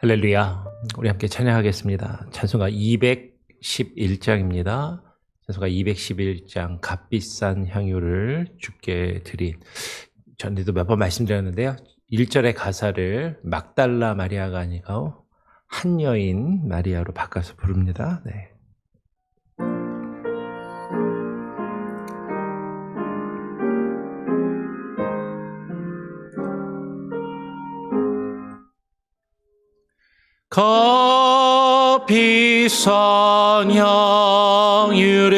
할렐루야. 우리 함께 찬양하겠습니다. 찬송가 211장입니다. 찬송가 211장 값비싼 향유를 주께 드린. 전에도 몇 번 말씀드렸는데요. 1절의 가사를 막달라 마리아가 아니고 한 여인 마리아로 바꿔서 부릅니다. 네. 값비싼 향유를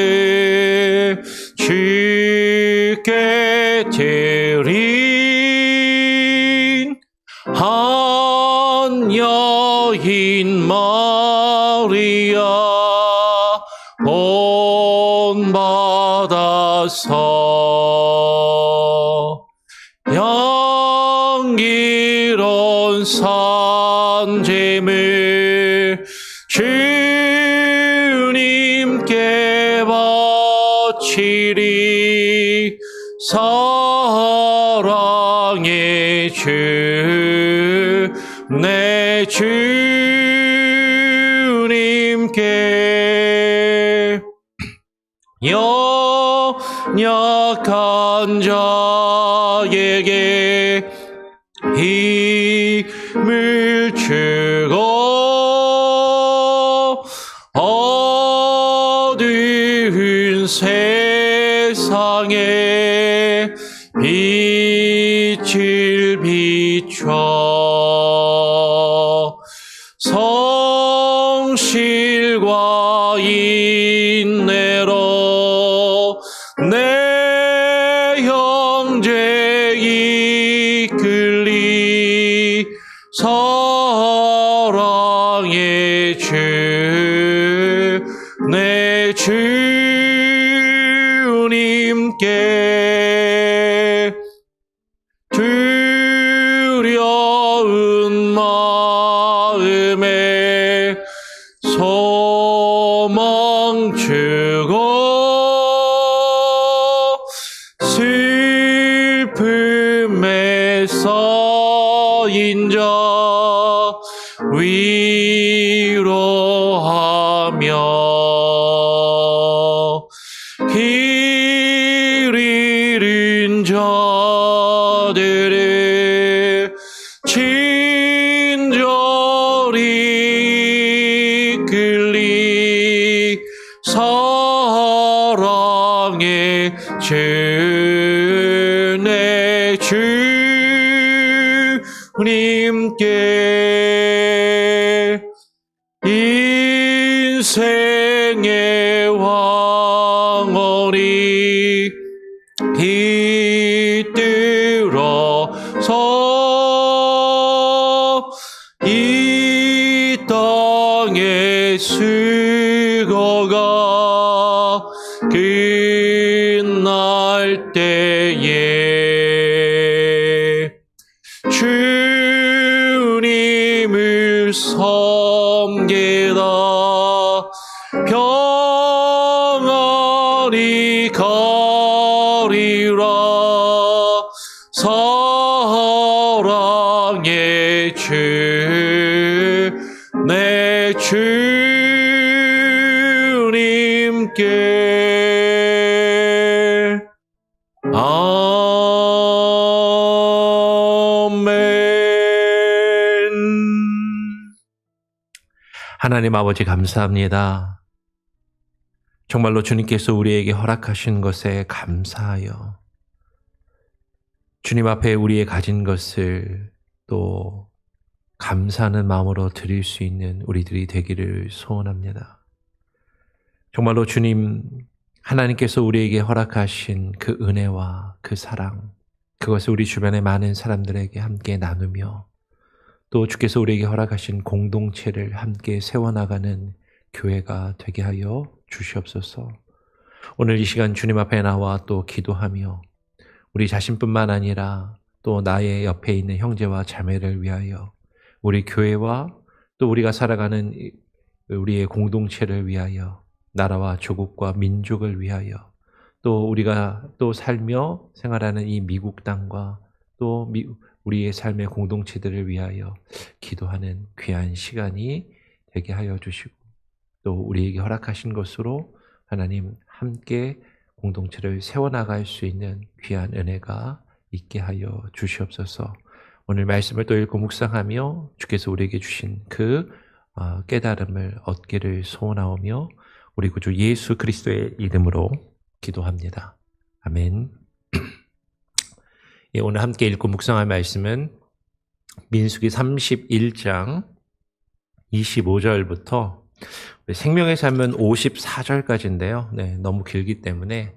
주께 드린 한 여인 마리아 본받아서 향기로운 산짐을 주님께 바치리. 사랑의 주 내 주님께 연약한 자에게 힘을 주고 어두운 세상에 빛을 비춰 성실과 인내로 내 형제 이끌리. 사랑의 주 내 주님께 두려운 마음에 소망 주고 슬픔에 쌓인 자 위로하며 길 잃은 자들을 친절히 이끌리. 사랑의 주 내 주님께 인생의 왕언이 깃들어서 이 땅의 수고가 끝날 때에 주님을 섬기다 평안히 가리라. 사랑의 주 내 주님께 아멘. 하나님 아버지 감사합니다. 정말로 주님께서 우리에게 허락하신 것에 감사하여 주님 앞에 우리의 가진 것을 또 감사하는 마음으로 드릴 수 있는 우리들이 되기를 소원합니다. 정말로 주님, 하나님께서 우리에게 허락하신 그 은혜와 그 사랑, 그것을 우리 주변의 많은 사람들에게 함께 나누며 또 주께서 우리에게 허락하신 공동체를 함께 세워나가는 교회가 되게 하여 주시옵소서. 오늘 이 시간 주님 앞에 나와 또 기도하며 우리 자신뿐만 아니라 또 나의 옆에 있는 형제와 자매를 위하여 우리 교회와 또 우리가 살아가는 우리의 공동체를 위하여 나라와 조국과 민족을 위하여 또 우리가 또 살며 생활하는 이 미국 땅과 또 우리의 삶의 공동체들을 위하여 기도하는 귀한 시간이 되게 하여 주시고 또 우리에게 허락하신 것으로 하나님 함께 공동체를 세워나갈 수 있는 귀한 은혜가 있게 하여 주시옵소서. 오늘 말씀을 또 읽고 묵상하며 주께서 우리에게 주신 그 깨달음을 얻기를 소원하오며 우리 구주 예수 그리스도의 이름으로 기도합니다. 아멘. 예, 오늘 함께 읽고 묵상할 말씀은 민수기 31장 25절부터 생명의 삶은 54절까지인데요. 네, 너무 길기 때문에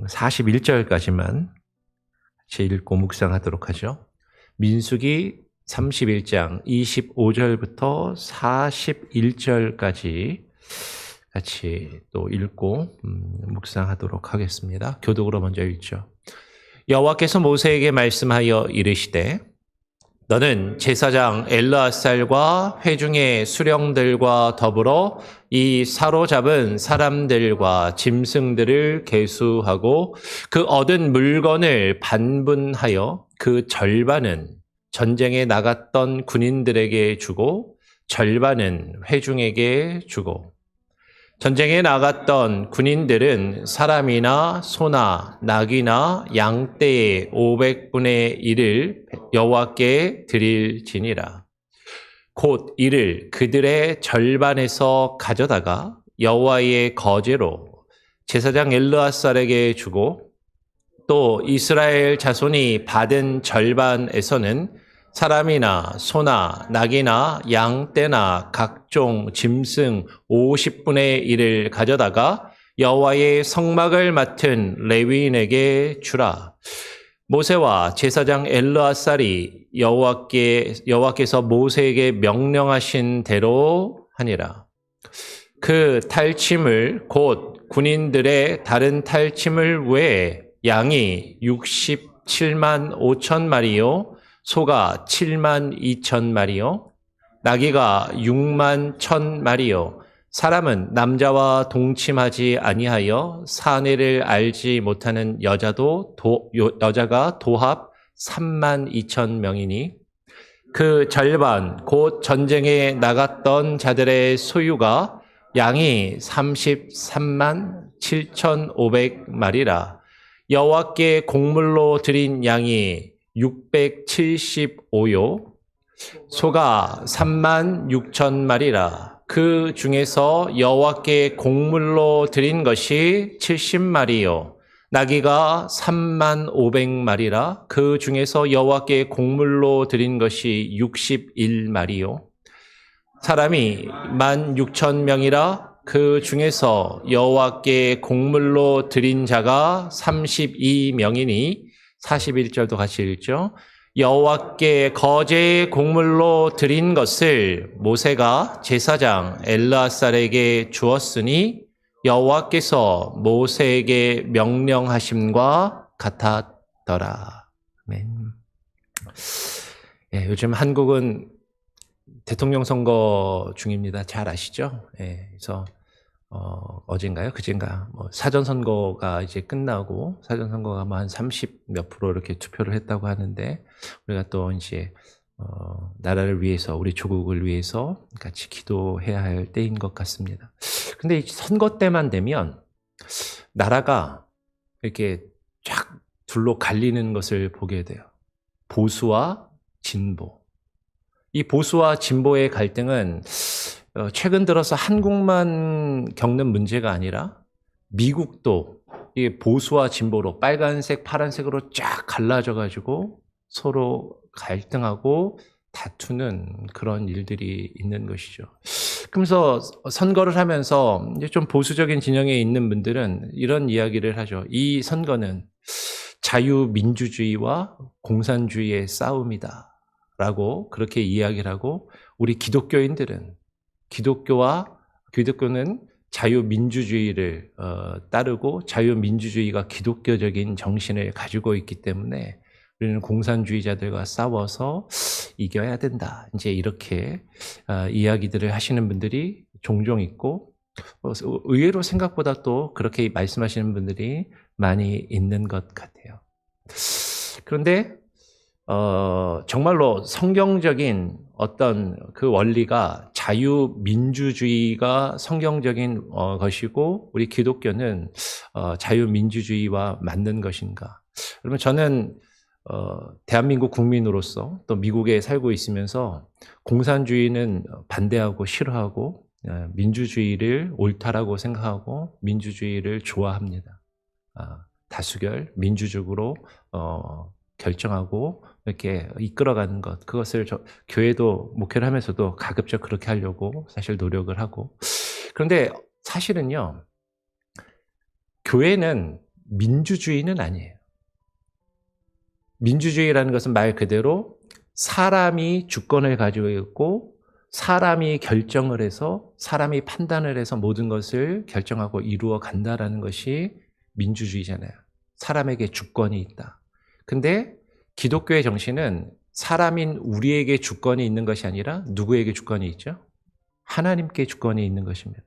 41절까지만 같이 읽고 묵상하도록 하죠. 민수기 31장 25절부터 41절까지 같이 또 읽고 묵상하도록 하겠습니다. 교독으로 먼저 읽죠. 여호와께서 모세에게 말씀하여 이르시되 너는 제사장 엘르아살과 회중의 수령들과 더불어 이 사로잡은 사람들과 짐승들을 계수하고 그 얻은 물건을 반분하여 그 절반은 전쟁에 나갔던 군인들에게 주고 절반은 회중에게 주고 전쟁에 나갔던 군인들은 사람이나 소나 낙이나 양떼의 500분의 1을 여호와께 드릴지니라. 곧 이를 그들의 절반에서 가져다가 여호와의 거제로 제사장 엘르아살에게 주고 또 이스라엘 자손이 받은 절반에서는 사람이나 소나 낙이나 양떼나 각종 짐승 50분의 1을 가져다가 여호와의 성막을 맡은 레위인에게 주라. 모세와 제사장 엘르아살이 여호와께서 모세에게 명령하신 대로 하니라. 그 탈취물 곧 군인들의 다른 탈취물 외에 양이 67만 5천 마리요 소가 7만 2천 마리요 나귀가 6만 1천 마리요 사람은 남자와 동침하지 아니하여 사내를 알지 못하는 여자가 도합 3만 2천 명이니 그 절반 곧 전쟁에 나갔던 자들의 소유가 양이 33만 7,500마리라. 여호와께 곡물로 드린 양이 675요 소가 3만 6천 마리라. 그 중에서 여호와께 곡물로 드린 것이 70마리요 나귀가 3만 500마리라. 그 중에서 여호와께 곡물로 드린 것이 61마리요 사람이 16,000명이라. 그 중에서 여호와께 곡물로 드린 자가 32명이니 41절도 같이 읽죠. 여호와께 거제의 곡물로 드린 것을 모세가 제사장 엘르아살에게 주었으니 여호와께서 모세에게 명령하심과 같았더라. 아멘. 예, 요즘 한국은 대통령 선거 중입니다. 잘 아시죠? 예, 그래서 어젠가요? 그젠가 사전 선거가 이제 끝나고 사전 선거가 한 30 몇 프로 이렇게 투표를 했다고 하는데 우리가 또 이제 나라를 위해서 우리 조국을 위해서 같이 기도해야 할 때인 것 같습니다. 근데 이 선거 때만 되면 나라가 이렇게 쫙 둘로 갈리는 것을 보게 돼요. 보수와 진보. 이 보수와 진보의 갈등은 최근 들어서 한국만 겪는 문제가 아니라 미국도 이 보수와 진보로 빨간색, 파란색으로 쫙 갈라져가지고 서로 갈등하고 다투는 그런 일들이 있는 것이죠. 그러면서 선거를 하면서 이제 좀 보수적인 진영에 있는 분들은 이런 이야기를 하죠. 이 선거는 자유민주주의와 공산주의의 싸움이다 라고 그렇게 이야기를 하고 우리 기독교인들은 기독교는 자유민주주의를 따르고 자유민주주의가 기독교적인 정신을 가지고 있기 때문에 우리는 공산주의자들과 싸워서 이겨야 된다. 이제 이렇게 이야기들을 하시는 분들이 종종 있고 의외로 생각보다 또 그렇게 말씀하시는 분들이 많이 있는 것 같아요. 그런데 정말로 성경적인 어떤 그 원리가 자유민주주의가 성경적인 것이고 우리 기독교는 자유민주주의와 맞는 것인가? 그러면 저는 대한민국 국민으로서 또 미국에 살고 있으면서 공산주의는 반대하고 싫어하고 민주주의를 옳다라고 생각하고 민주주의를 좋아합니다. 다수결 민주적으로 결정하고 이렇게 이끌어가는 것, 그것을 교회도 목회를 하면서도 가급적 그렇게 하려고 사실 노력을 하고. 그런데 사실은요, 교회는 민주주의는 아니에요. 민주주의라는 것은 말 그대로 사람이 주권을 가지고 있고 사람이 결정을 해서 사람이 판단을 해서 모든 것을 결정하고 이루어 간다라는 것이 민주주의잖아요. 사람에게 주권이 있다. 근데 기독교의 정신은 사람인 우리에게 주권이 있는 것이 아니라 누구에게 주권이 있죠? 하나님께 주권이 있는 것입니다.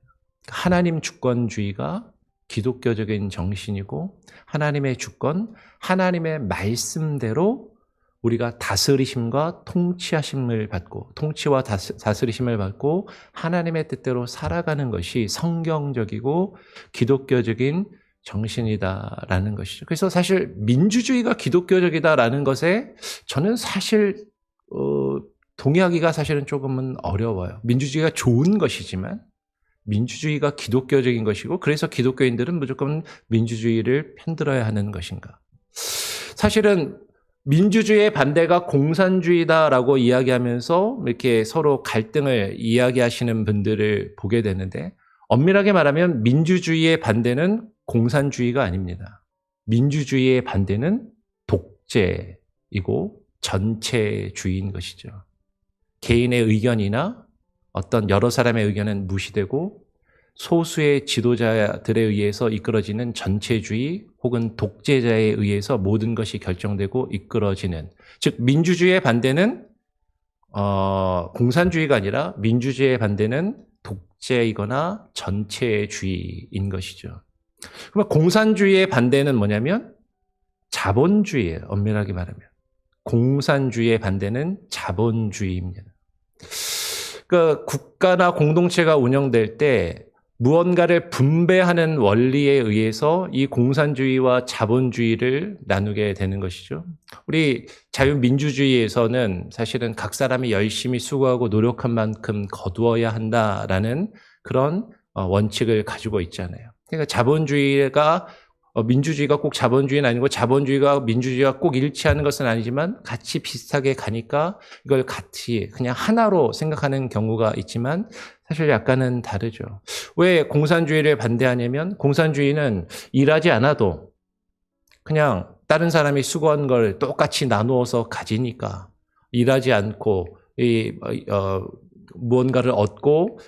하나님 주권주의가 기독교적인 정신이고 하나님의 주권, 하나님의 말씀대로 우리가 다스리심과 통치하심을 받고 통치와 다스리심을 받고 하나님의 뜻대로 살아가는 것이 성경적이고 기독교적인 정신이다라는 것이죠. 그래서 사실 민주주의가 기독교적이다라는 것에 저는 사실 동의하기가 사실은 조금은 어려워요. 민주주의가 좋은 것이지만 민주주의가 기독교적인 것이고 그래서 기독교인들은 무조건 민주주의를 편들어야 하는 것인가? 사실은 민주주의의 반대가 공산주의다라고 이야기하면서 이렇게 서로 갈등을 이야기하시는 분들을 보게 되는데 엄밀하게 말하면 민주주의의 반대는 공산주의가 아닙니다. 민주주의의 반대는 독재이고 전체주의인 것이죠. 개인의 의견이나 어떤 여러 사람의 의견은 무시되고 소수의 지도자들에 의해서 이끌어지는 전체주의 혹은 독재자에 의해서 모든 것이 결정되고 이끌어지는, 즉 민주주의의 반대는 공산주의가 아니라 민주주의의 반대는 독재이거나 전체주의인 것이죠. 그러면 공산주의의 반대는 뭐냐면 자본주의예요. 엄밀하게 말하면 공산주의의 반대는 자본주의입니다. 그러니까 국가나 공동체가 운영될 때 무언가를 분배하는 원리에 의해서 이 공산주의와 자본주의를 나누게 되는 것이죠. 우리 자유민주주의에서는 사실은 각 사람이 열심히 수고하고 노력한 만큼 거두어야 한다라는 그런 원칙을 가지고 있잖아요. 그러니까 자본주의가 민주주의가 꼭 자본주의는 아니고 자본주의가 민주주의와 꼭 일치하는 것은 아니지만 같이 비슷하게 가니까 이걸 같이 그냥 하나로 생각하는 경우가 있지만 사실 약간은 다르죠. 왜 공산주의를 반대하냐면 공산주의는 일하지 않아도 그냥 다른 사람이 수고한 걸 똑같이 나누어서 가지니까 일하지 않고 무언가를 얻고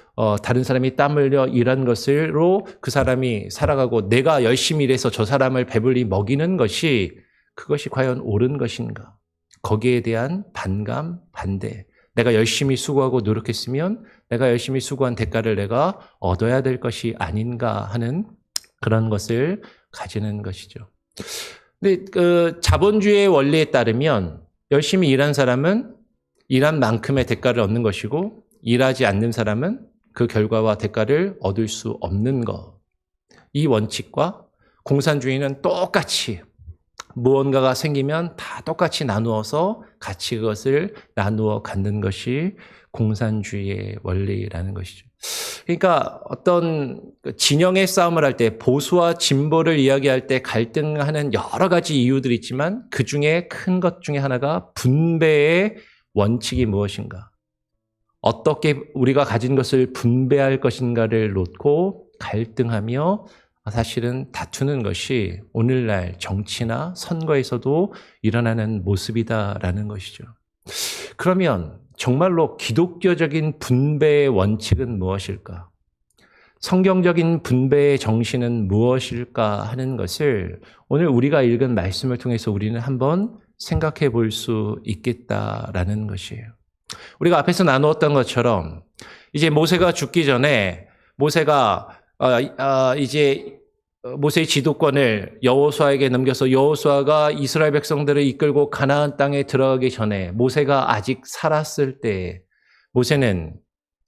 다른 사람이 땀 흘려 일한 것으로 그 사람이 살아가고 내가 열심히 일해서 저 사람을 배불리 먹이는 것이 그것이 과연 옳은 것인가? 거기에 대한 반감, 반대. 내가 열심히 수고하고 노력했으면 내가 열심히 수고한 대가를 내가 얻어야 될 것이 아닌가 하는 그런 것을 가지는 것이죠. 근데 그 자본주의의 원리에 따르면 열심히 일한 사람은 일한 만큼의 대가를 얻는 것이고 일하지 않는 사람은 그 결과와 대가를 얻을 수 없는 것. 이 원칙과 공산주의는 똑같이 무언가가 생기면 다 똑같이 나누어서 같이 그것을 나누어 갖는 것이 공산주의의 원리라는 것이죠. 그러니까 어떤 진영의 싸움을 할 때 보수와 진보를 이야기할 때 갈등하는 여러 가지 이유들이 있지만 그 중에 큰 것 중에 하나가 분배의 원칙이 무엇인가? 어떻게 우리가 가진 것을 분배할 것인가를 놓고 갈등하며 사실은 다투는 것이 오늘날 정치나 선거에서도 일어나는 모습이다라는 것이죠. 그러면 정말로 기독교적인 분배의 원칙은 무엇일까? 성경적인 분배의 정신은 무엇일까 하는 것을 오늘 우리가 읽은 말씀을 통해서 우리는 한번 생각해 볼 수 있겠다라는 것이에요. 우리가 앞에서 나누었던 것처럼 이제 모세가 죽기 전에 모세가 이제 모세의 지도권을 여호수아에게 넘겨서 여호수아가 이스라엘 백성들을 이끌고 가나안 땅에 들어가기 전에 모세가 아직 살았을 때 모세는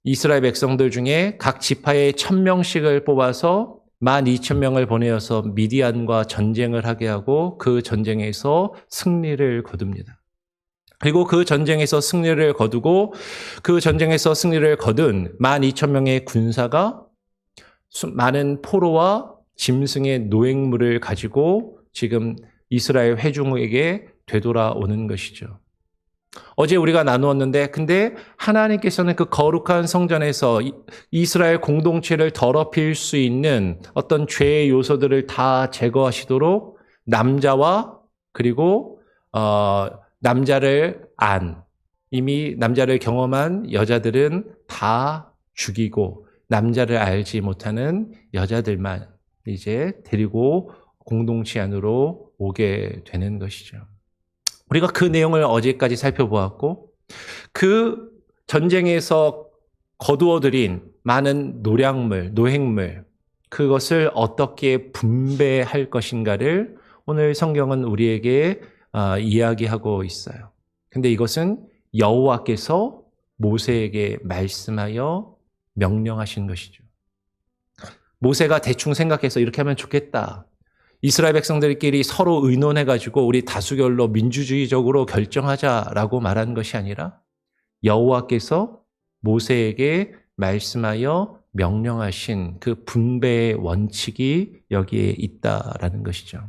이스라엘 백성들 중에 각 지파에 1,000명씩을 뽑아서 12,000명을 보내어서 미디안과 전쟁을 하게 하고 그 전쟁에서 승리를 거둡니다. 그리고 그 전쟁에서 승리를 거두고 그 전쟁에서 승리를 거둔 12,000명의 군사가 많은 포로와 짐승의 노획물을 가지고 지금 이스라엘 회중에게 되돌아오는 것이죠. 어제 우리가 나누었는데 근데 하나님께서는 그 거룩한 성전에서 이스라엘 공동체를 더럽힐 수 있는 어떤 죄의 요소들을 다 제거하시도록 남자와 그리고 남자를 이미 남자를 경험한 여자들은 다 죽이고 남자를 알지 못하는 여자들만 이제 데리고 공동체 안으로 오게 되는 것이죠. 우리가 그 내용을 어제까지 살펴보았고 그 전쟁에서 거두어들인 많은 노획물 그것을 어떻게 분배할 것인가를 오늘 성경은 우리에게 이야기하고 있어요. 근데 이것은 여호와께서 모세에게 말씀하여 명령하신 것이죠. 모세가 대충 생각해서 이렇게 하면 좋겠다. 이스라엘 백성들끼리 서로 의논해가지고 우리 다수결로 민주주의적으로 결정하자라고 말한 것이 아니라 여호와께서 모세에게 말씀하여 명령하신 그 분배의 원칙이 여기에 있다라는 것이죠.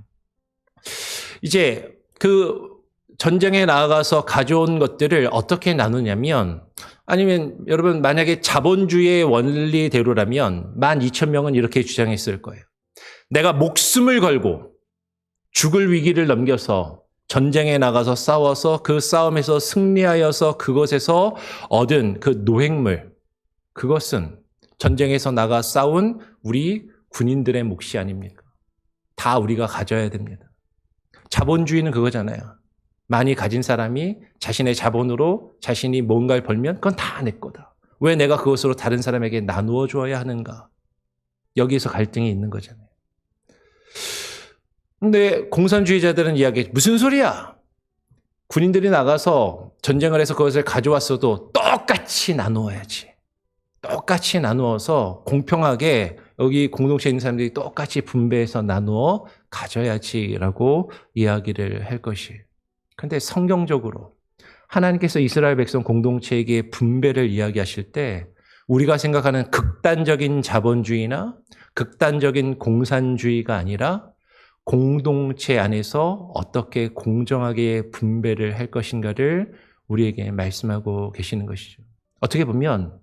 이제 그 전쟁에 나아가서 가져온 것들을 어떻게 나누냐면 아니면 여러분 만약에 자본주의의 원리대로라면 12,000명은 이렇게 주장했을 거예요. 내가 목숨을 걸고 죽을 위기를 넘겨서 전쟁에 나가서 싸워서 그 싸움에서 승리하여서 그것에서 얻은 그 노획물 그것은 전쟁에서 나가 싸운 우리 군인들의 몫이 아닙니까? 다 우리가 가져야 됩니다. 자본주의는 그거잖아요. 많이 가진 사람이 자신의 자본으로 자신이 뭔가를 벌면 그건 다 내 거다. 왜 내가 그것으로 다른 사람에게 나누어 줘야 하는가? 여기에서 갈등이 있는 거잖아요. 근데 공산주의자들은 이야기해 무슨 소리야? 군인들이 나가서 전쟁을 해서 그것을 가져왔어도 똑같이 나누어야지. 똑같이 나누어서 공평하게 여기 공동체에 있는 사람들이 똑같이 분배해서 나누어 가져야지라고 이야기를 할 것이에요. 그런데 성경적으로 하나님께서 이스라엘 백성 공동체에게 분배를 이야기하실 때 우리가 생각하는 극단적인 자본주의나 극단적인 공산주의가 아니라 공동체 안에서 어떻게 공정하게 분배를 할 것인가를 우리에게 말씀하고 계시는 것이죠. 어떻게 보면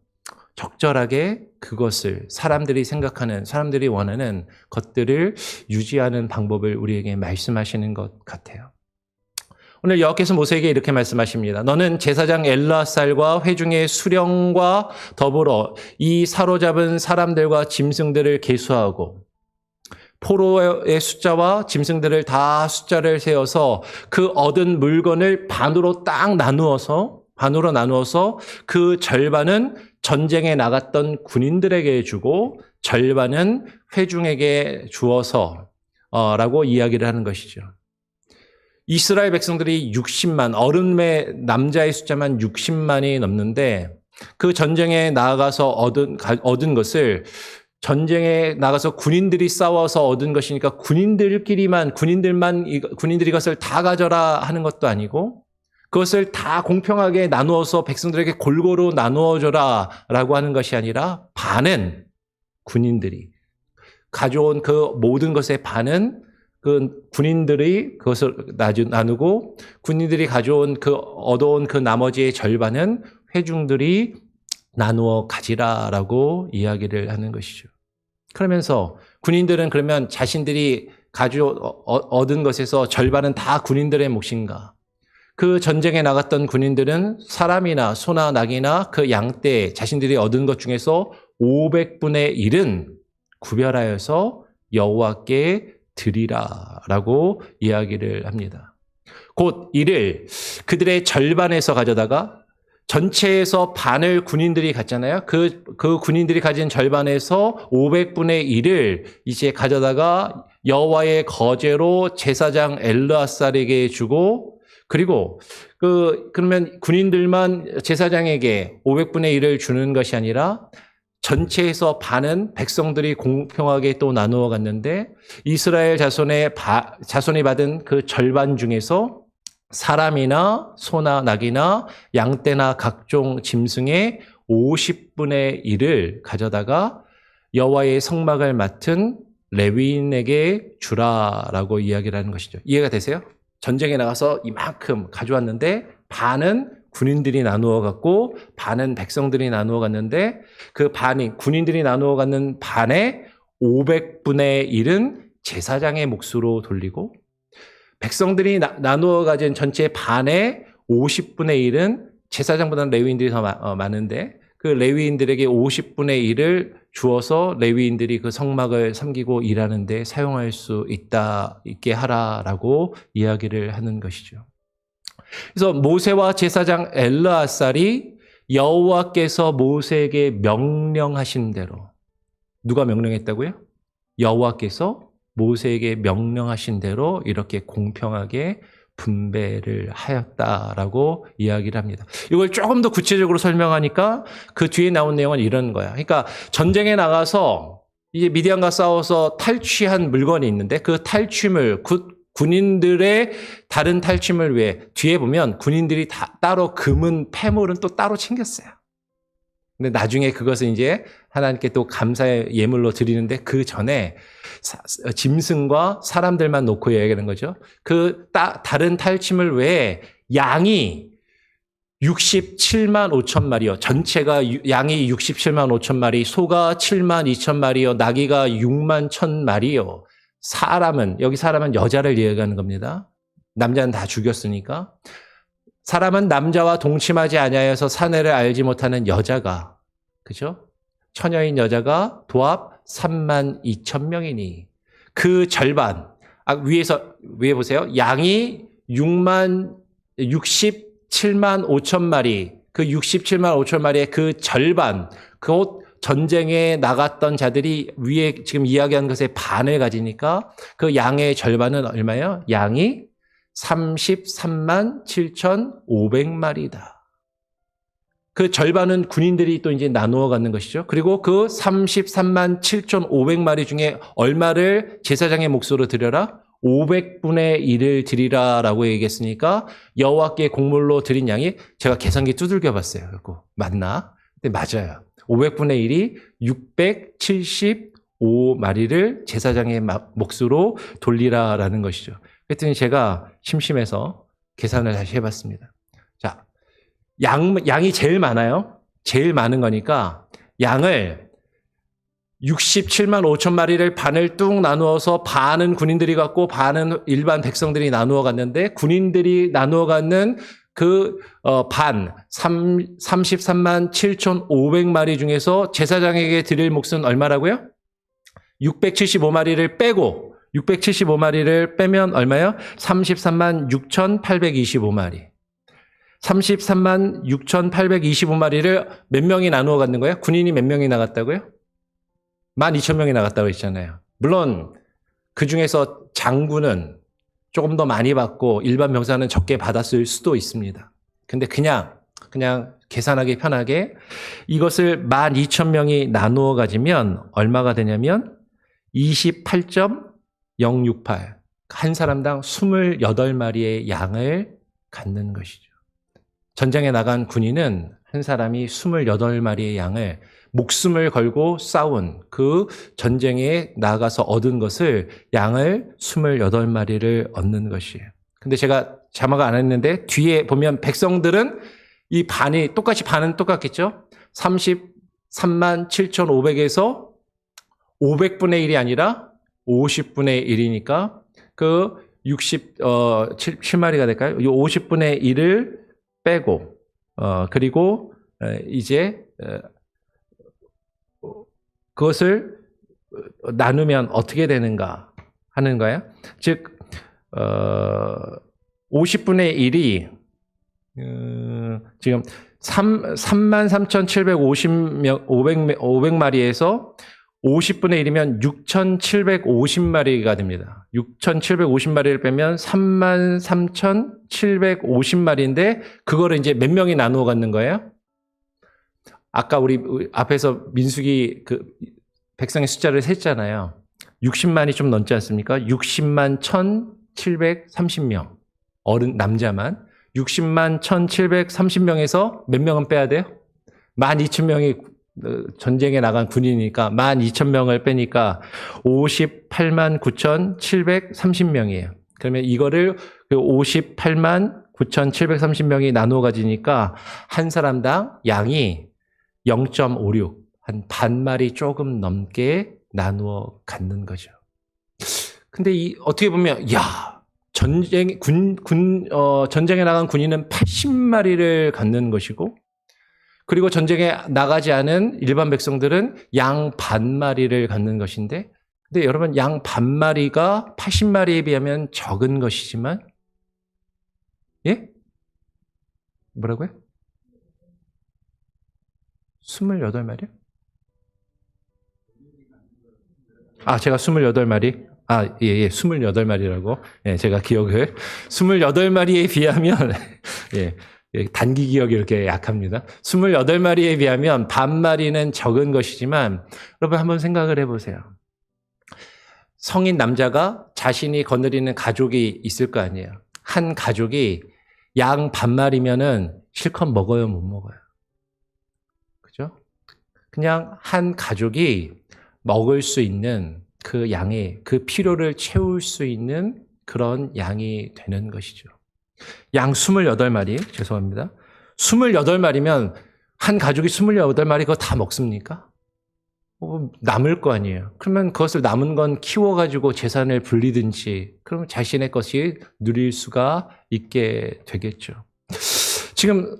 적절하게 그것을 사람들이 원하는 것들을 유지하는 방법을 우리에게 말씀하시는 것 같아요. 오늘 여호와께서 모세에게 이렇게 말씀하십니다. 너는 제사장 엘르아살과 회중의 수령과 더불어 이 사로잡은 사람들과 짐승들을 계수하고 포로의 숫자와 짐승들을 다 숫자를 세어서 그 얻은 물건을 반으로 나누어서 그 절반은 전쟁에 나갔던 군인들에게 주고 절반은 회중에게 주어서 라고 이야기를 하는 것이죠. 이스라엘 백성들이 60만, 어른의 남자의 숫자만 60만이 넘는데 그 전쟁에 나아가서 얻은 것을 전쟁에 나가서 군인들이 싸워서 얻은 것이니까 군인들이 이것을 다 가져라 하는 것도 아니고 그것을 다 공평하게 나누어서 백성들에게 골고루 나누어 줘라 라고 하는 것이 아니라 반은 군인들이 가져온 그 모든 것의 반은 그 군인들이 그것을 나누고 군인들이 얻어온 그 나머지의 절반은 회중들이 나누어 가지라라고 이야기를 하는 것이죠. 그러면서 군인들은 그러면 자신들이 얻은 것에서 절반은 다 군인들의 몫인가? 그 전쟁에 나갔던 군인들은 사람이나 소나 낙이나 그 양떼 자신들이 얻은 것 중에서 500분의 1은 구별하여서 여호와께 드리라라고 이야기를 합니다. 곧 이를 그들의 절반에서 가져다가 전체에서 반을 군인들이 갖잖아요. 그 군인들이 가진 절반에서 500분의 1을 이제 가져다가 여호와의 거제로 제사장 엘르아살에게 주고, 그리고 그러면 군인들만 제사장에게 500분의 1을 주는 것이 아니라 전체에서 반은 백성들이 공평하게 또 나누어 갔는데, 이스라엘 자손이 받은 그 절반 중에서 사람이나 소나 낙이나 양떼나 각종 짐승의 50분의 1을 가져다가 여호와의 성막을 맡은 레위인에게 주라라고 이야기를 하는 것이죠. 이해가 되세요? 전쟁에 나가서 이만큼 가져왔는데 반은 군인들이 나누어 갔고 반은 백성들이 나누어 갔는데, 그 반이 군인들이 나누어 갖는 반의 500분의 1은 제사장의 몫으로 돌리고, 백성들이 나누어 가진 전체 반의 50분의 1은 제사장보다는 레위인들이 더 많은데, 그 레위인들에게 50분의 1을 주어서 레위인들이 그 성막을 섬기고 일하는 데 사용할 수 있게 하라라고 이야기를 하는 것이죠. 그래서 모세와 제사장 엘르아살이 여호와께서 모세에게 명령하신 대로, 누가 명령했다고요? 여호와께서 모세에게 명령하신 대로 이렇게 공평하게 분배를 하였다라고 이야기를 합니다. 이걸 조금 더 구체적으로 설명하니까 그 뒤에 나온 내용은 이런 거야. 그러니까 전쟁에 나가서 이제 미디안과 싸워서 탈취한 물건이 있는데, 그 탈취물, 군인들의 다른 탈취물 외에 뒤에 보면 군인들이 따로 금은 폐물은 또 따로 챙겼어요. 근데 나중에 그것을 이제 하나님께 또 감사의 예물로 드리는데, 그 전에 짐승과 사람들만 놓고 이야기하는 거죠. 그 다른 탈취물 외에 양이 67만 5천 마리요. 전체가 양이 67만 5천 마리, 소가 7만 2천 마리요, 나귀가 6만 1천 마리요. 여기 사람은 여자를 이야기하는 겁니다. 남자는 다 죽였으니까. 사람은 남자와 동침하지 아니하여서 사내를 알지 못하는 여자가, 그죠? 처녀인 여자가 도합 3만 2천 명이니 그 절반, 위에 보세요. 양이 67만 5천 마리, 그 67만 5천 마리의 그 절반, 그 전쟁에 나갔던 자들이 위에 지금 이야기한 것의 반을 가지니까 그 양의 절반은 얼마예요? 양이 33만 7,500마리다. 그 절반은 군인들이 또 이제 나누어 갖는 것이죠. 그리고 그 33만 7,500마리 중에 얼마를 제사장의 몫으로 드려라? 500분의 1을 드리라라고 얘기했으니까 여호와께 곡물로 드린 양이, 제가 계산기 두들겨 봤어요. 맞나? 근데 맞아요. 500분의 1이 675마리를 제사장의 몫으로 돌리라라는 것이죠. 그랬더니 제가 심심해서 계산을 다시 해봤습니다. 자, 양이 제일 많아요. 제일 많은 거니까 양을 67만 5천 마리를 반을 뚝 나누어서 반은 군인들이 갖고 반은 일반 백성들이 나누어 갔는데, 군인들이 나누어 갖는 그 반 33만 7,500마리 중에서 제사장에게 드릴 몫은 얼마라고요? 675마리를 빼고, 675마리를 빼면 얼마예요? 33만 6,825마리. 33만 6,825마리를 몇 명이 나누어 갖는 거예요? 군인이 몇 명이 나갔다고요? 12,000명이 나갔다고 했잖아요. 물론 그 중에서 장군은 조금 더 많이 받고 일반 병사는 적게 받았을 수도 있습니다. 근데 그냥 계산하기 편하게 이것을 12,000명이 나누어 가지면 얼마가 되냐면 28.068. 한 사람당 28마리의 양을 갖는 것이죠. 전쟁에 나간 군인은 한 사람이 28마리의 양을, 목숨을 걸고 싸운 그 전쟁에 나가서 얻은 것을, 양을 28마리를 얻는 것이에요. 근데 제가 자막을 안 했는데 뒤에 보면 백성들은 이 반은 똑같겠죠? 33만 7,500에서 500분의 1이 아니라 50분의 1이니까 그 7마리가 될까요? 이 50분의 1을 빼고, 그리고 이제 그것을 나누면 어떻게 되는가 하는 거예요. 즉 50분의 1이 지금 33,750마리에서 50분의 1이면 6,750마리가 됩니다. 6,750마리를 빼면 33,750마리인데 그거를 이제 몇 명이 나누어 갖는 거예요? 아까 우리 앞에서 민수기 그 백성의 숫자를 셌잖아요. 60만이 좀 넘지 않습니까? 60만 1,730명. 어른 남자만 60만 1,730명에서 몇 명은 빼야 돼요? 12,000명이 전쟁에 나간 군인이니까 12,000명을 빼니까 58만 9,730명이에요. 그러면 이거를 58만 9,730명이 나누어 가지니까 한 사람당 양이 0.56, 한 반마리 조금 넘게 나누어 갖는 거죠. 근데 어떻게 보면, 전쟁에 나간 군인은 80마리를 갖는 것이고, 그리고 전쟁에 나가지 않은 일반 백성들은 양 반마리를 갖는 것인데, 근데 여러분, 양 반마리가 80마리에 비하면 적은 것이지만, 예? 뭐라고요? 28마리요? 제가 28마리? 예, 28마리라고. 예, 제가 기억을. 28마리에 비하면, 예, 단기 기억이 이렇게 약합니다. 28마리에 비하면 반마리는 적은 것이지만, 여러분 한번 생각을 해보세요. 성인 남자가 자신이 거느리는 가족이 있을 거 아니에요. 한 가족이 양 반마리면은 실컷 먹어요, 못 먹어요? 그죠? 그냥 한 가족이 먹을 수 있는 그 양의, 그 필요를 채울 수 있는 그런 양이 되는 것이죠. 양 28마리, 죄송합니다. 28마리면 한 가족이 28마리 그거 다 먹습니까? 남을 거 아니에요. 그러면 그것을 남은 건 키워가지고 재산을 불리든지 그러면 자신의 것이 누릴 수가 있게 되겠죠. 지금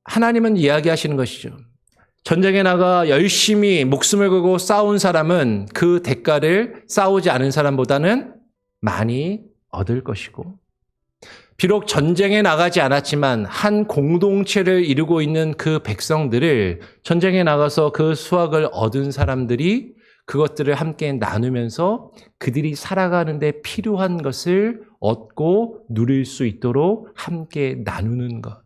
하나님은 이야기하시는 것이죠. 전쟁에 나가 열심히 목숨을 걸고 싸운 사람은 그 대가를 싸우지 않은 사람보다는 많이 얻을 것이고, 비록 전쟁에 나가지 않았지만 한 공동체를 이루고 있는 그 백성들을 전쟁에 나가서 그 수확을 얻은 사람들이 그것들을 함께 나누면서 그들이 살아가는데 필요한 것을 얻고 누릴 수 있도록 함께 나누는 것.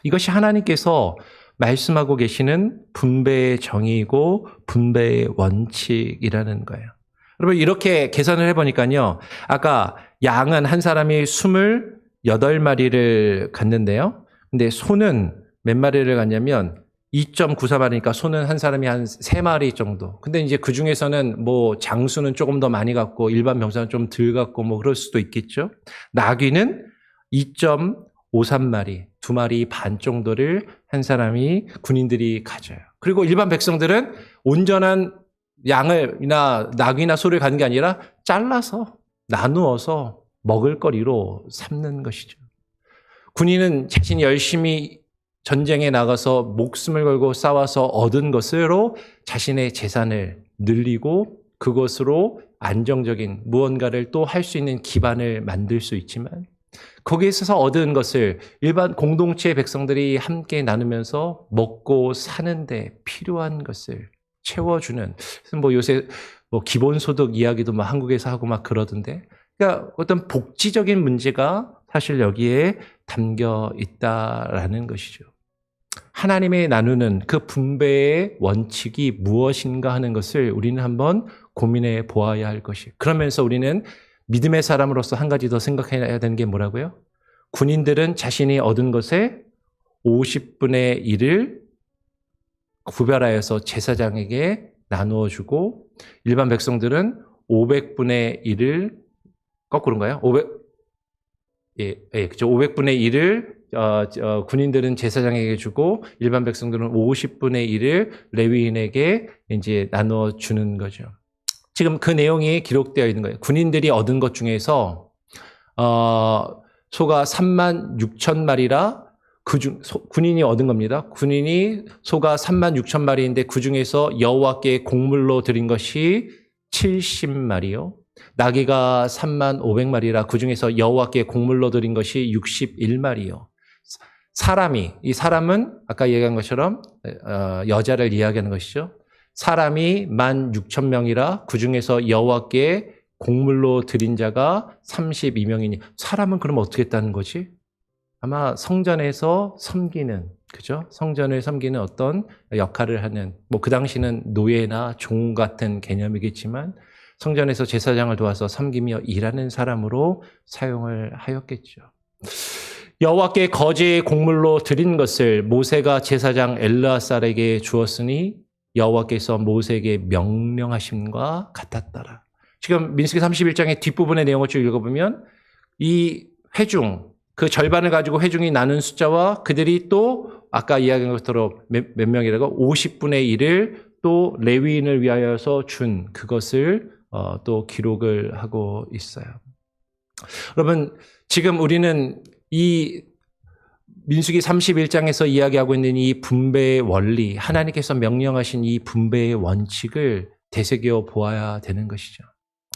이것이 하나님께서 말씀하고 계시는 분배의 정의이고 분배의 원칙이라는 거예요. 여러분 이렇게 계산을 해보니까요. 아까 양은 한 사람이 28마리를 갖는데요. 근데 소는 몇 마리를 갖냐면 2.94마리니까 소는 한 사람이 한 3마리 정도. 근데 이제 그 중에서는 뭐 장수는 조금 더 많이 갖고 일반 병사는 좀 덜 갖고 뭐 그럴 수도 있겠죠. 나귀는 2.53마리, 2마리 반 정도를 한 사람이 군인들이 가져요. 그리고 일반 백성들은 온전한 양을이나 나귀나 소를 가는 게 아니라 잘라서 나누어서 먹을거리로 삼는 것이죠. 군인은 자신이 열심히 전쟁에 나가서 목숨을 걸고 싸워서 얻은 것으로 자신의 재산을 늘리고 그것으로 안정적인 무언가를 또 할 수 있는 기반을 만들 수 있지만 거기에 있어서 얻은 것을 일반 공동체의 백성들이 함께 나누면서 먹고 사는데 필요한 것을 채워주는, 뭐 요새 뭐 기본소득 이야기도 막 한국에서 하고 막 그러던데, 그러니까 어떤 복지적인 문제가 사실 여기에 담겨 있다라는 것이죠. 하나님의 나누는 그 분배의 원칙이 무엇인가 하는 것을 우리는 한번 고민해 보아야 할 것이. 그러면서 우리는 믿음의 사람으로서 한 가지 더 생각해야 되는 게 뭐라고요? 군인들은 자신이 얻은 것의 50분의 1을 구별하여서 제사장에게 나누어 주고, 일반 백성들은 500분의 1을 거꾸로인가요? 500분의 1을 군인들은 제사장에게 주고 일반 백성들은 50분의 1을 레위인에게 이제 나누어 주는 거죠. 지금 그 내용이 기록되어 있는 거예요. 군인들이 얻은 것 중에서 소가 36,000마리라 군인이 얻은 겁니다. 군인이 소가 36,000마리인데 그 중에서 여호와께 곡물로 드린 것이 70마리요. 나귀가 35,000마리라 그 중에서 여호와께 곡물로 드린 것이 61마리요. 이 사람은 아까 얘기한 것처럼 여자를 이야기하는 것이죠. 사람이 16,000명이라 그 중에서 여호와께 곡물로 드린 자가 32명이니 사람은 그럼 어떻게 했다는 거지? 아마 성전에서 섬기는, 그죠? 성전을 섬기는 어떤 역할을 하는, 뭐 그 당시는 노예나 종 같은 개념이겠지만 성전에서 제사장을 도와서 섬기며 일하는 사람으로 사용을 하였겠죠. 여호와께 거제 곡물로 드린 것을 모세가 제사장 엘르아살에게 주었으니 여호와께서 모세에게 명령하심과 같았더라. 지금 민수기 31장의 뒷부분의 내용을 쭉 읽어보면 이 회중, 그 절반을 가지고 회중이 나눈 숫자와 그들이 또 아까 이야기한 것처럼 몇 명이라고 50분의 1을 또 레위인을 위하여서 준 그것을 또 기록을 하고 있어요. 여러분, 지금 우리는 이 민수기 31장에서 이야기하고 있는 이 분배의 원리, 하나님께서 명령하신 이 분배의 원칙을 되새겨 보아야 되는 것이죠.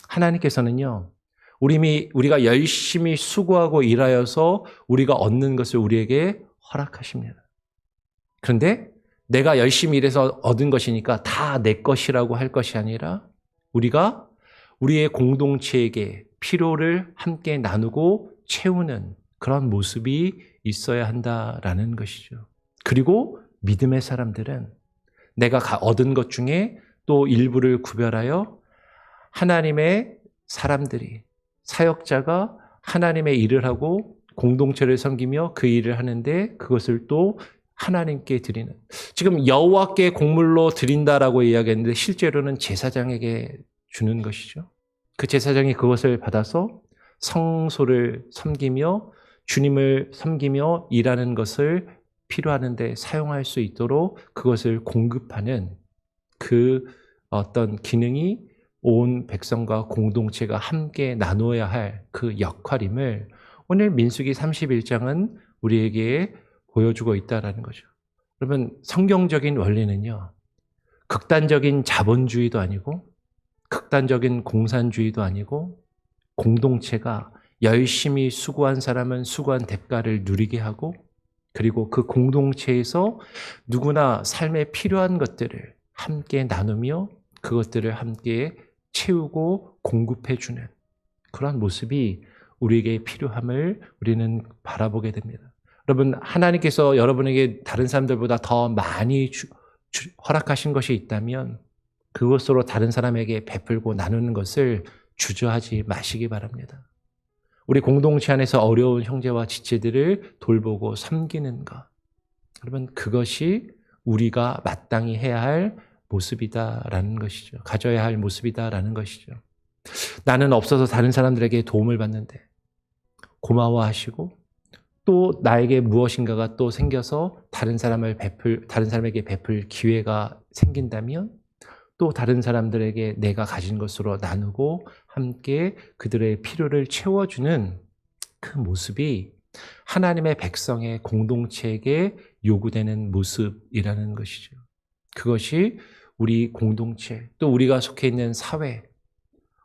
하나님께서는요, 우리가 열심히 수고하고 일하여서 우리가 얻는 것을 우리에게 허락하십니다. 그런데 내가 열심히 일해서 얻은 것이니까 다 내 것이라고 할 것이 아니라 우리가 우리의 공동체에게 필요를 함께 나누고 채우는 그런 모습이 있어야 한다라는 것이죠. 그리고 믿음의 사람들은 내가 얻은 것 중에 또 일부를 구별하여 하나님의 사람들이, 사역자가 하나님의 일을 하고 공동체를 섬기며 그 일을 하는데 그것을 또 하나님께 드리는, 지금 여호와께 곡물로 드린다라고 이야기했는데 실제로는 제사장에게 주는 것이죠. 그 제사장이 그것을 받아서 성소를 섬기며 주님을 섬기며 일하는 것을 필요하는데 사용할 수 있도록 그것을 공급하는 그 어떤 기능이 온 백성과 공동체가 함께 나누어야 할 그 역할임을 오늘 민수기 31장은 우리에게 보여주고 있다는 거죠. 여러분, 성경적인 원리는요, 극단적인 자본주의도 아니고 극단적인 공산주의도 아니고 공동체가 열심히 수고한 사람은 수고한 대가를 누리게 하고 그리고 그 공동체에서 누구나 삶에 필요한 것들을 함께 나누며 그것들을 함께 채우고 공급해주는 그런 모습이 우리에게 필요함을 우리는 바라보게 됩니다. 여러분, 하나님께서 여러분에게 다른 사람들보다 더 많이 허락하신 것이 있다면 그것으로 다른 사람에게 베풀고 나누는 것을 주저하지 마시기 바랍니다. 우리 공동체 안에서 어려운 형제와 지체들을 돌보고 섬기는 것. 여러분, 그것이 우리가 마땅히 해야 할 모습이다라는 것이죠. 가져야 할 모습이다라는 것이죠. 나는 없어서 다른 사람들에게 도움을 받는데 고마워하시고 또 나에게 무엇인가가 또 생겨서 다른 사람에게 베풀 기회가 생긴다면 또 다른 사람들에게 내가 가진 것으로 나누고 함께 그들의 필요를 채워주는 그 모습이 하나님의 백성의 공동체에게 요구되는 모습이라는 것이죠. 그것이 우리 공동체, 또 우리가 속해 있는 사회,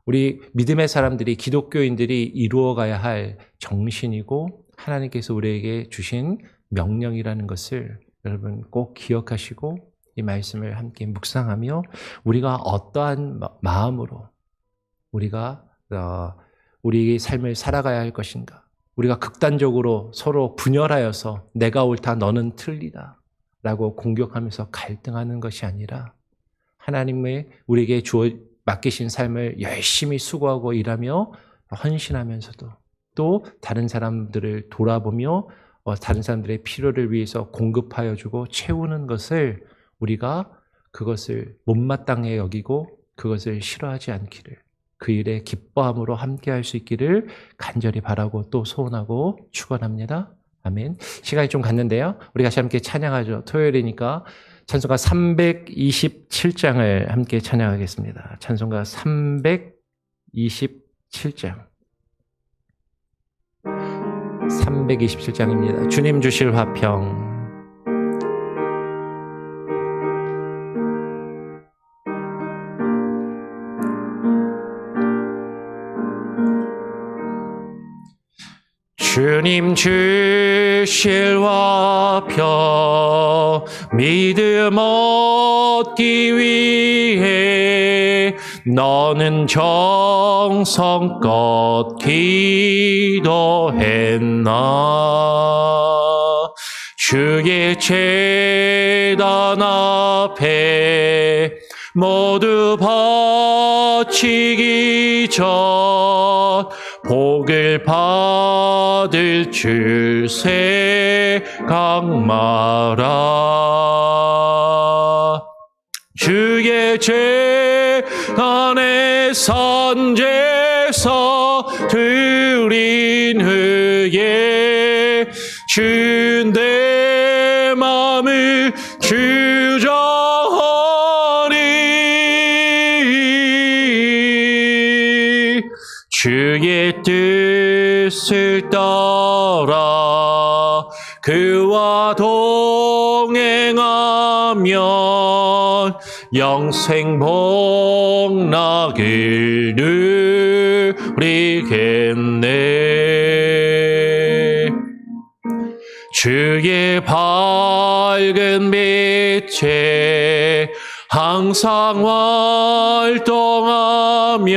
우리 믿음의 사람들이, 기독교인들이 이루어가야 할 정신이고 하나님께서 우리에게 주신 명령이라는 것을 여러분 꼭 기억하시고 이 말씀을 함께 묵상하며 우리가 어떠한 마음으로 우리가 우리의 삶을 살아가야 할 것인가, 우리가 극단적으로 서로 분열하여서 내가 옳다 너는 틀리다 라고 공격하면서 갈등하는 것이 아니라 하나님의 우리에게 맡기신 삶을 열심히 수고하고 일하며 헌신하면서도 또 다른 사람들을 돌아보며 다른 사람들의 필요를 위해서 공급하여 주고 채우는 것을 우리가 그것을 못마땅해 여기고 그것을 싫어하지 않기를, 그 일에 기뻐함으로 함께할 수 있기를 간절히 바라고 또 소원하고 축원합니다. 아멘. 시간이 좀 갔는데요. 우리 같이 함께 찬양하죠. 토요일이니까 찬송가 327장을 함께 찬양하겠습니다. 찬송가 327장. 327장입니다. 주님 주실 화평. 주님 주실 화평 믿음 얻기 위해 너는 정성껏 기도했나. 주의 제단 앞에 모두 바치기 전 복을 받을 줄 생각 마라. 주의 제단에 산제사 드린 후에 주 내 맘을 주저하니. 주의 뜻을 따라 그와 동행하면 영생 복락을 누리겠네. 주의 밝은 빛에 항상 활동하며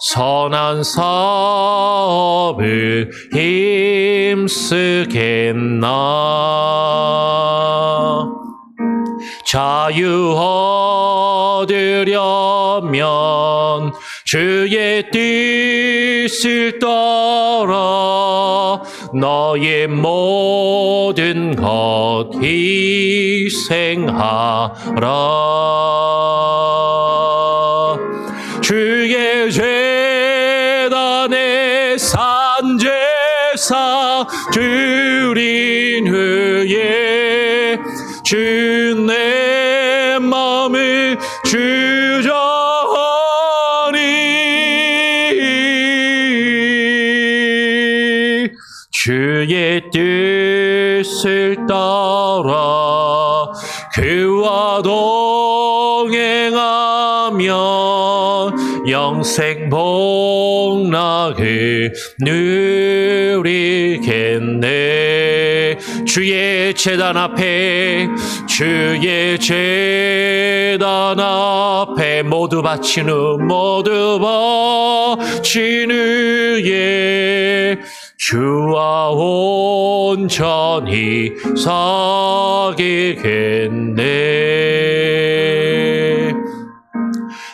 선한 사업을 힘쓰겠나. 자유 얻으려면 주의 뜻을 따라 너의 모든 것 희생하라. 주의 제단에 산제사 드린 후에 주 내 맘을 주저하니. 주의 뜻을 따라 그와 동행하면 영생 복락을 누리겠네. 주의 제단 앞에 모두 바친 후에 주와 온전히 사귀겠네.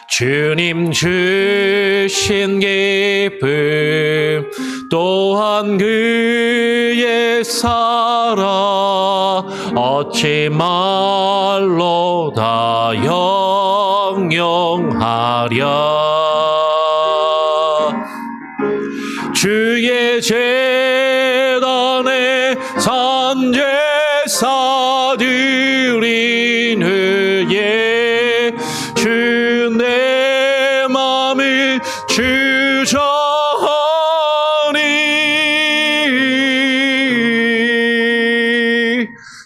주님 주신 기쁨 또한 그의 사랑 어찌 말로 다 영영하랴. 주의 제단에 산제사 드린 후에 주 내 맘을 주저하니.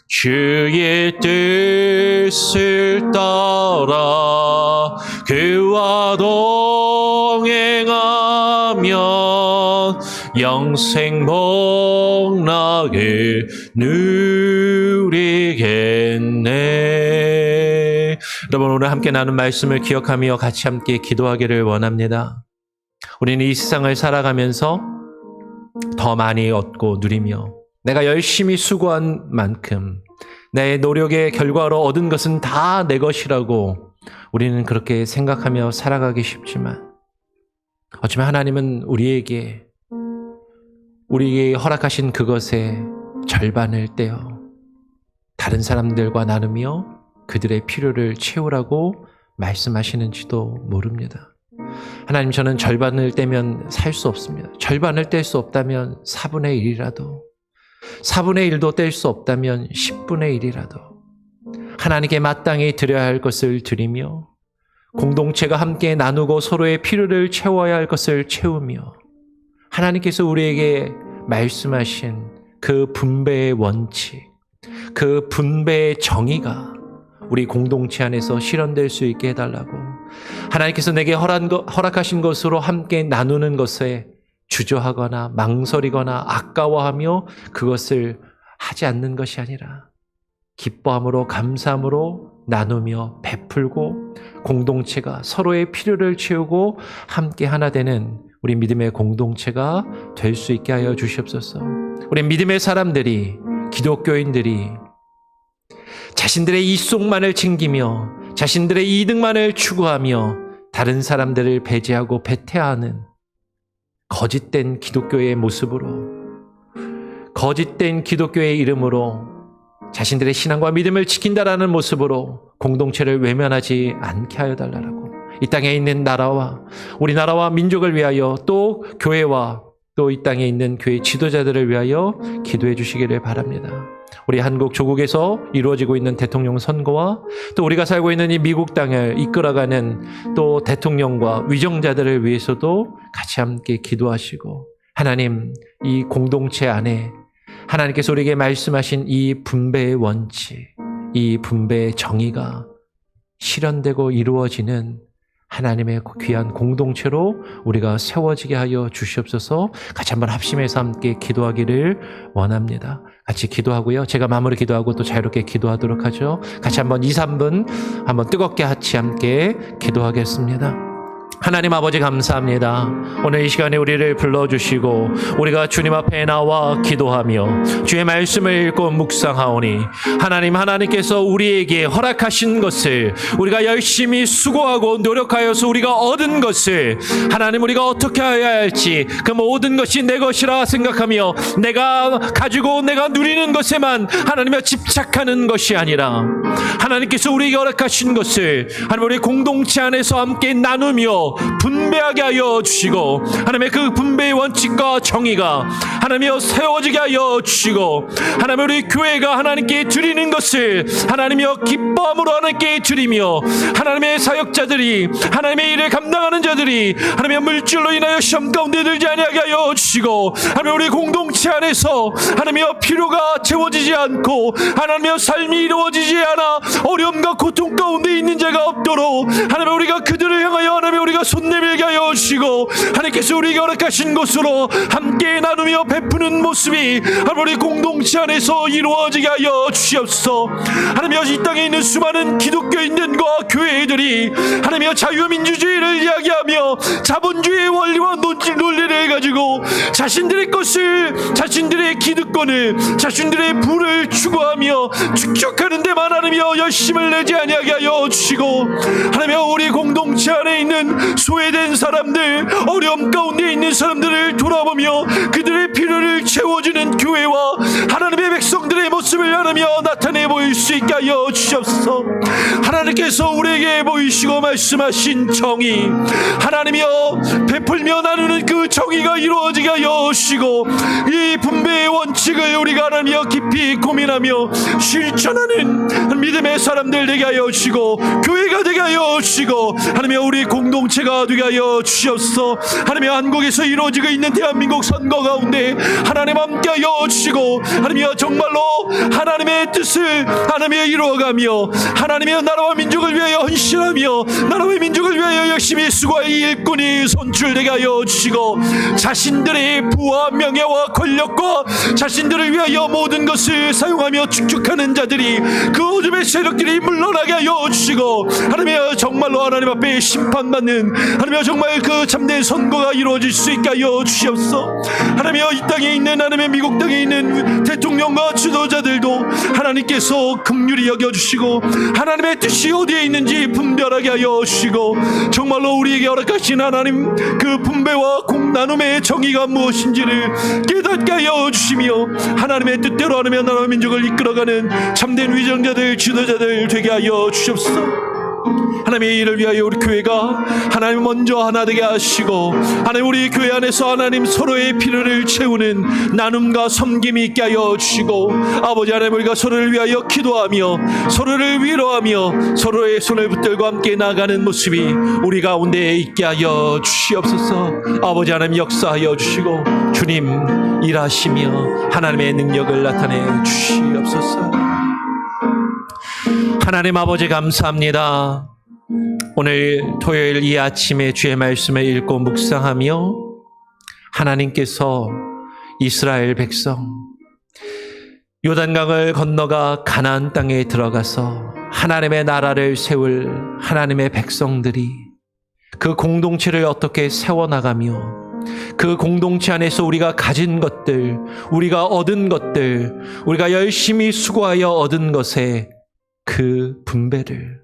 주의 뜻을 따라 그와 동행하면 영생 복락을 누리겠네. 여러분, 오늘 함께 나눈 말씀을 기억하며 같이 함께 기도하기를 원합니다. 우리는 이 세상을 살아가면서 더 많이 얻고 누리며 내가 열심히 수고한 만큼 내 노력의 결과로 얻은 것은 다 내 것이라고 우리는 그렇게 생각하며 살아가기 쉽지만, 어쩌면 하나님은 우리에게 허락하신 그것의 절반을 떼어 다른 사람들과 나누며 그들의 필요를 채우라고 말씀하시는지도 모릅니다. 하나님, 저는 절반을 떼면 살 수 없습니다. 절반을 뗄 수 없다면 4분의 1이라도, 4분의 1도 뗄 수 없다면 10분의 1이라도 하나님께 마땅히 드려야 할 것을 드리며, 공동체가 함께 나누고 서로의 필요를 채워야 할 것을 채우며, 하나님께서 우리에게 말씀하신 그 분배의 원칙, 그 분배의 정의가 우리 공동체 안에서 실현될 수 있게 해달라고, 하나님께서 내게 허락하신 것으로 함께 나누는 것에 주저하거나 망설이거나 아까워하며 그것을 하지 않는 것이 아니라 기뻐함으로 감사함으로 나누며 베풀고 공동체가 서로의 필요를 채우고 함께 하나 되는 우리 믿음의 공동체가 될 수 있게 하여 주시옵소서. 우리 믿음의 사람들이, 기독교인들이 자신들의 이속만을 챙기며 자신들의 이득만을 추구하며 다른 사람들을 배제하고 배태하는 거짓된 기독교의 모습으로, 거짓된 기독교의 이름으로 자신들의 신앙과 믿음을 지킨다라는 모습으로 공동체를 외면하지 않게 하여 달라고, 이 땅에 있는 나라와 우리나라와 민족을 위하여 또 교회와 또 이 땅에 있는 교회 지도자들을 위하여 기도해 주시기를 바랍니다. 우리 한국 조국에서 이루어지고 있는 대통령 선거와 또 우리가 살고 있는 이 미국 땅을 이끌어가는 또 대통령과 위정자들을 위해서도 같이 함께 기도하시고, 하나님, 이 공동체 안에 하나님께서 우리에게 말씀하신 이 분배의 원칙, 이 분배의 정의가 실현되고 이루어지는 하나님의 귀한 공동체로 우리가 세워지게 하여 주시옵소서. 같이 한번 합심해서 함께 기도하기를 원합니다. 같이 기도하고요. 제가 마무리 기도하고 또 자유롭게 기도하도록 하죠. 같이 한번 2, 3분 한번 뜨겁게 같이 함께 기도하겠습니다. 하나님 아버지 감사합니다. 오늘 이 시간에 우리를 불러주시고 우리가 주님 앞에 나와 기도하며 주의 말씀을 읽고 묵상하오니 하나님께서 우리에게 허락하신 것을 우리가 열심히 수고하고 노력하여서 우리가 얻은 것을 하나님 우리가 어떻게 해야 할지 그 모든 것이 내 것이라 생각하며 내가 가지고 내가 누리는 것에만 하나님의 집착하는 것이 아니라 하나님께서 우리에게 허락하신 것을 하나님 우리 공동체 안에서 함께 나누며 분배하게 하여 주시고 하나님의 그 분배의 원칙과 정의가 하나님이여 세워지게 하여 주시고 하나님 우리 교회가 하나님께 드리는 것을 하나님이여 기뻐함으로 하나님께 드리며 하나님의 사역자들이 하나님의 일을 감당하는 자들이 하나님의 물질로 인하여 시험 가운데 들지 아니하게 하여 주시고 하나님 우리 공동체 안에서 하나님이여 필요가 채워지지 않고 하나님이여 삶이 이루어지지 않아 어려움과 고통 가운데 있는 자가 없도록 하나님 우리가 그들을 향하여 하나님 우리가 손 내밀게 하여 주시고 하나님께서 우리에게 허락하신 것으로 함께 나누며 베푸는 모습이 하나님 우리 공동체 안에서 이루어지게 하여 주시옵소서. 하나님 이 땅에 있는 수많은 기독교인들과 교회들이 하나님 자유민주주의를 이야기하며 자본주의의 원리와 논리를 가지고 자신들의 것을 자신들의 기득권을 자신들의 부를 추구하며 축적하는 데만 하나님이여 열심을 내지 아니하게 하여 주시고 하나님 우리 공동체 안에 있는 소외된 사람들 어려움 가운데 있는 사람들을 돌아보며 그들의 필요를 채워주는 교회와 하나님의 백성들의 모습을 하나며 나타내 보일 수 있게 하여 주시옵소서. 하나님께서 우리에게 보이시고 말씀하신 정의 하나님이여 베풀며 나누는 그 정의가 이루어지게 하여 주시고 이 분배의 원칙을 우리가 하나님이여 깊이 고민하며 실천하는 믿음의 사람들 되게 하여 주시고 교회가 되게 하여 주시고 하나님이여 우리 공동체가 되게 하여 주시옵소서. 하나님이여 한국에서 이루어지고 있는 대한민국 선거 가운데 하나님 함께 하여 주시고 하나님이여 정말로 하나님의 뜻을 하나님이여 이루어가며 하나님이여 나라와 민족을 위하여 헌신하며 나라와 민족을 위하여 열심히 수고할 일꾼이 선출되게 하여 주시고 자신들의 부와 명예와 권력과 자신들을 위하여 모든 것을 사용하며 축적하는 자들이 그 어둠의 세력들이 물러나게 하여 주시고 하나님이여 정말로 하나님 앞에 심판받는 하나님이여 정말 그 참된 선거가 이루어질 수 있게 하여 주시옵소서. 하나님이여 이 땅에 있는 하나님의 미국 땅에 있는 대통령과 지도자들도 하나님께서 긍휼히 여겨주시고 하나님의 뜻이 어디에 있는지 분별하게 하여 주시고 정말로 우리에게 허락하신 하나님 그 분배와 공나눔의 정의가 무엇인지를 깨닫게 하여 주시며 하나님의 뜻대로 하나며 나라와 민족을 이끌어가는 참된 위정자들 지도자들 되게 하여 주시옵소서. 하나님의 일을 위하여 우리 교회가 하나님 먼저 하나 되게 하시고 하나님 우리 교회 안에서 하나님 서로의 필요를 채우는 나눔과 섬김이 있게 하여 주시고 아버지 하나님 우리가 서로를 위하여 기도하며 서로를 위로하며 서로의 손을 붙들고 함께 나가는 모습이 우리 가운데 있게 하여 주시옵소서. 아버지 하나님 역사하여 주시고 주님 일하시며 하나님의 능력을 나타내 주시옵소서. 하나님 아버지 감사합니다. 오늘 토요일 이 아침에 주의 말씀을 읽고 묵상하며 하나님께서 이스라엘 백성 요단강을 건너가 가나안 땅에 들어가서 하나님의 나라를 세울 하나님의 백성들이 그 공동체를 어떻게 세워나가며 그 공동체 안에서 우리가 가진 것들, 우리가 얻은 것들, 우리가 열심히 수고하여 얻은 것의 그 분배를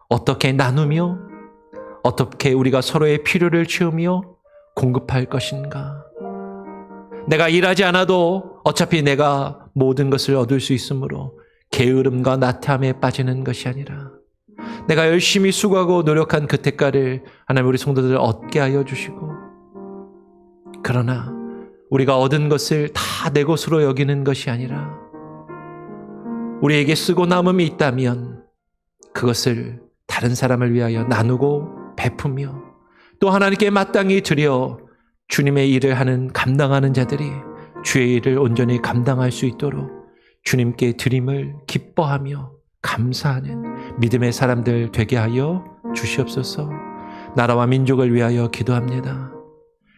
어떻게 나누며 어떻게 우리가 서로의 필요를 채우며 공급할 것인가. 내가 일하지 않아도 어차피 내가 모든 것을 얻을 수 있으므로 게으름과 나태함에 빠지는 것이 아니라 내가 열심히 수고하고 노력한 그 대가를 하나님 우리 성도들을 얻게 하여 주시고, 그러나 우리가 얻은 것을 다 내 것으로 여기는 것이 아니라 우리에게 쓰고 남음이 있다면 그것을 다른 사람을 위하여 나누고 베푸며 또 하나님께 마땅히 드려 주님의 일을 하는 감당하는 자들이 주의 일을 온전히 감당할 수 있도록 주님께 드림을 기뻐하며 감사하는 믿음의 사람들 되게 하여 주시옵소서. 나라와 민족을 위하여 기도합니다.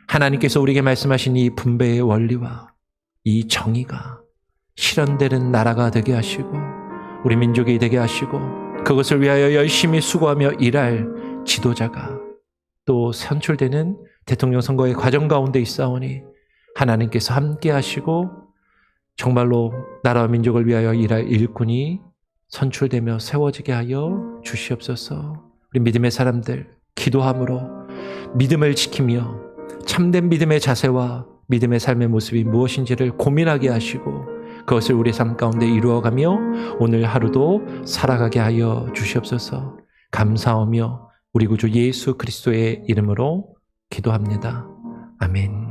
하나님께서 우리에게 말씀하신 이 분배의 원리와 이 정의가 실현되는 나라가 되게 하시고 우리 민족이 되게 하시고 그것을 위하여 열심히 수고하며 일할 지도자가 또 선출되는 대통령 선거의 과정 가운데 있사오니 하나님께서 함께 하시고 정말로 나라와 민족을 위하여 일할 일꾼이 선출되며 세워지게 하여 주시옵소서. 우리 믿음의 사람들 기도함으로 믿음을 지키며 참된 믿음의 자세와 믿음의 삶의 모습이 무엇인지를 고민하게 하시고 그것을 우리 삶 가운데 이루어가며 오늘 하루도 살아가게 하여 주시옵소서. 감사하며 우리 구주 예수 그리스도의 이름으로 기도합니다. 아멘.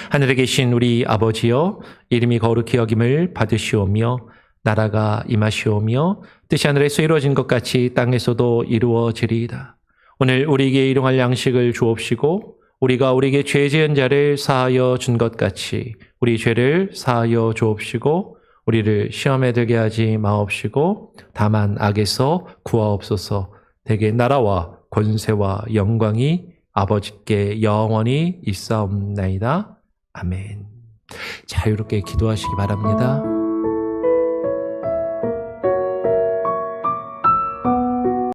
하늘에 계신 우리 아버지여, 이름이 거룩히 여김을 받으시오며 나라가 임하시오며 뜻이 하늘에서 이루어진 것 같이 땅에서도 이루어지리이다. 오늘 우리에게 일용할 양식을 주옵시고 우리가 우리에게 죄 지은 자를 사하여 준 것 같이 우리 죄를 사하여 주옵시고 우리를 시험에 들게 하지 마옵시고 다만 악에서 구하옵소서. 대개 나라와 권세와 영광이 아버지께 영원히 있사옵나이다. 아멘. 자유롭게 기도하시기 바랍니다.